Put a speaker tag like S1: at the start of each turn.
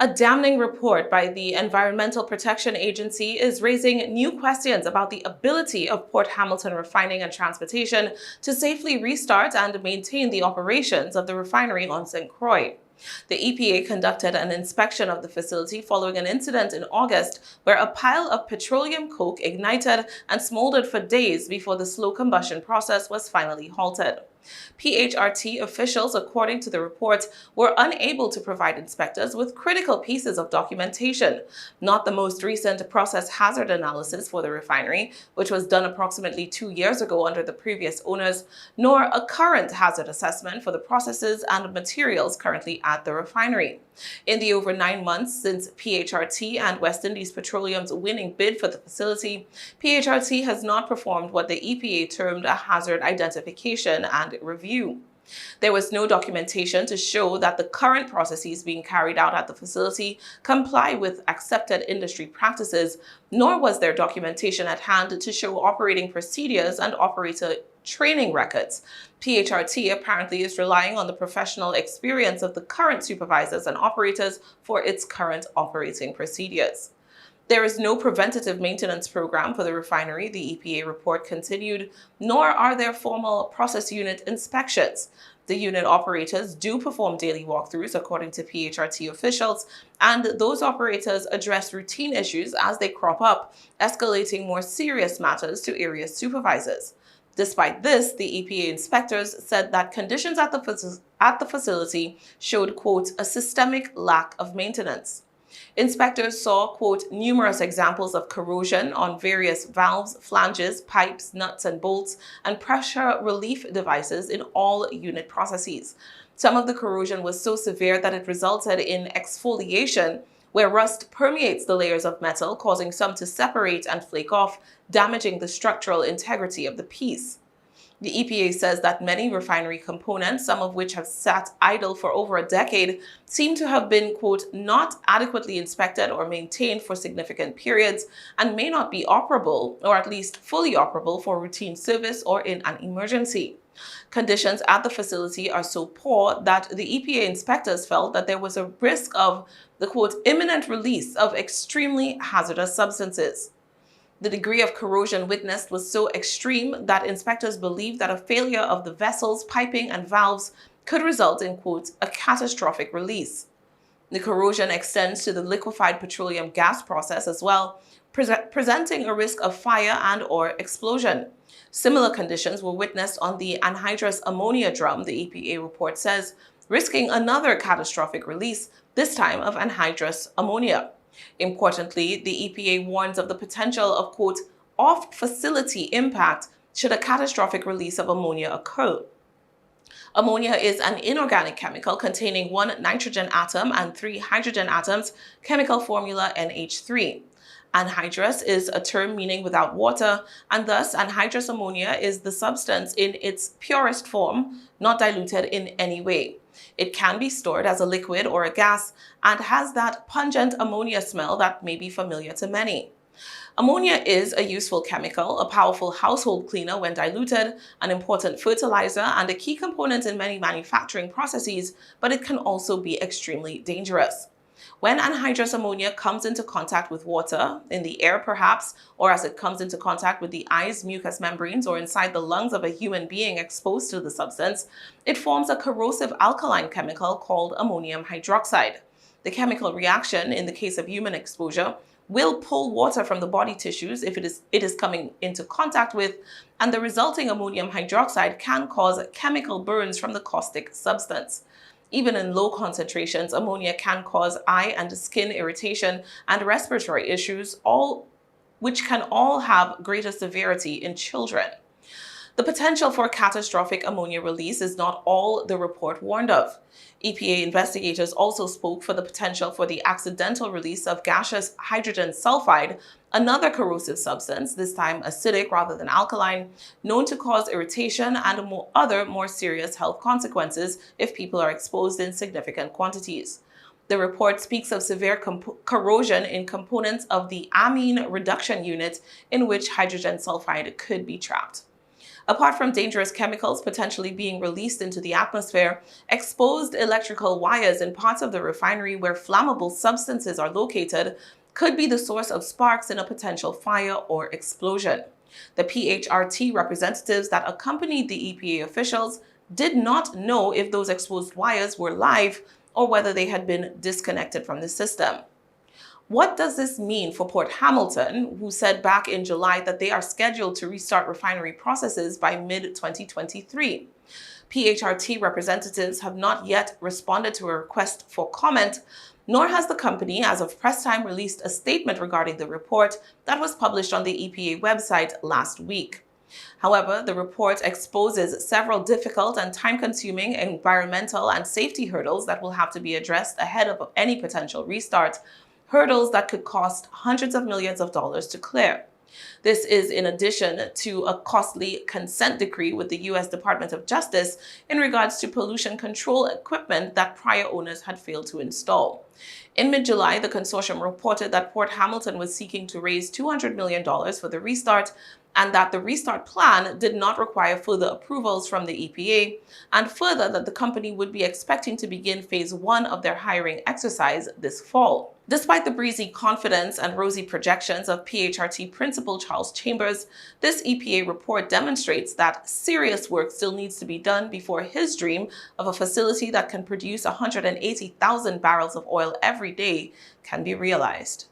S1: A damning report by the Environmental Protection Agency is raising new questions about the ability of Port Hamilton Refining and Transportation to safely restart and maintain the operations of the refinery on St. Croix. The EPA conducted an inspection of the facility following an incident in August where a pile of petroleum coke ignited and smoldered for days before the slow combustion process was finally halted. PHRT officials, according to the report, were unable to provide inspectors with critical pieces of documentation, not the most recent process hazard analysis for the refinery, which was done approximately 2 years ago under the previous owners, nor a current hazard assessment for the processes and materials currently at the refinery. In the over 9 months since PHRT and West Indies Petroleum's winning bid for the facility, PHRT has not performed what the EPA termed a hazard identification and review. There was no documentation to show that the current processes being carried out at the facility comply with accepted industry practices, nor was there documentation at hand to show operating procedures and operator training records. PHRT apparently is relying on the professional experience of the current supervisors and operators for its current operating procedures. There is no preventative maintenance program for the refinery, the EPA report continued, nor are there formal process unit inspections. The unit operators do perform daily walkthroughs, according to PHRT officials, and those operators address routine issues as they crop up, escalating more serious matters to area supervisors. Despite this, the EPA inspectors said that conditions at the facility showed, quote, a systemic lack of maintenance. Inspectors saw, quote, numerous examples of corrosion on various valves, flanges, pipes, nuts and bolts, and pressure relief devices in all unit processes. Some of the corrosion was so severe that it resulted in exfoliation, where rust permeates the layers of metal, causing some to separate and flake off, damaging the structural integrity of the piece. The EPA says that many refinery components, some of which have sat idle for over a decade, seem to have been, quote, not adequately inspected or maintained for significant periods and may not be operable, or at least fully operable, for routine service or in an emergency. Conditions at the facility are so poor that the EPA inspectors felt that there was a risk of the, quote, imminent release of extremely hazardous substances. The degree of corrosion witnessed was so extreme that inspectors believed that a failure of the vessels, piping, and valves could result in, quote, a catastrophic release. The corrosion extends to the liquefied petroleum gas process as well, presenting a risk of fire and/or explosion. Similar conditions were witnessed on the anhydrous ammonia drum, the EPA report says, risking another catastrophic release, this time of anhydrous ammonia. Importantly, the EPA warns of the potential of, quote, off-facility impact should a catastrophic release of ammonia occur. Ammonia is an inorganic chemical containing 1 nitrogen atom and 3 hydrogen atoms, chemical formula NH3. Anhydrous is a term meaning without water, and thus anhydrous ammonia is the substance in its purest form, not diluted in any way. It can be stored as a liquid or a gas and has that pungent ammonia smell that may be familiar to many. Ammonia is a useful chemical, a powerful household cleaner when diluted, an important fertilizer, and a key component in many manufacturing processes, but it can also be extremely dangerous. When anhydrous ammonia comes into contact with water, in the air perhaps, or as it comes into contact with the eye's mucous membranes or inside the lungs of a human being exposed to the substance, it forms a corrosive alkaline chemical called ammonium hydroxide. The chemical reaction, in the case of human exposure, will pull water from the body tissues if it is coming into contact with, and the resulting ammonium hydroxide can cause chemical burns from the caustic substance. Even in low concentrations, ammonia can cause eye and skin irritation and respiratory issues, which can all have greater severity in children. The potential for catastrophic ammonia release is not all the report warned of. EPA investigators also spoke for the potential for the accidental release of gaseous hydrogen sulfide, another corrosive substance, this time acidic rather than alkaline, known to cause irritation and other more serious health consequences if people are exposed in significant quantities. The report speaks of severe corrosion in components of the amine reduction unit in which hydrogen sulfide could be trapped. Apart from dangerous chemicals potentially being released into the atmosphere, exposed electrical wires in parts of the refinery where flammable substances are located could be the source of sparks in a potential fire or explosion. The PHRT representatives that accompanied the EPA officials did not know if those exposed wires were live or whether they had been disconnected from the system. What does this mean for Port Hamilton, who said back in July that they are scheduled to restart refinery processes by mid-2023? PHRT representatives have not yet responded to a request for comment, nor has the company, as of press time, released a statement regarding the report that was published on the EPA website last week. However, the report exposes several difficult and time-consuming environmental and safety hurdles that will have to be addressed ahead of any potential restart, hurdles that could cost hundreds of millions of dollars to clear. This is in addition to a costly consent decree with the U.S. Department of Justice in regards to pollution control equipment that prior owners had failed to install. In mid-July, the consortium reported that Port Hamilton was seeking to raise $200 million for the restart, and that the restart plan did not require further approvals from the EPA, and further that the company would be expecting to begin phase 1 of their hiring exercise this fall. Despite the breezy confidence and rosy projections of PHRT Principal Charles Chambers, this EPA report demonstrates that serious work still needs to be done before his dream of a facility that can produce 180,000 barrels of oil every day can be realized.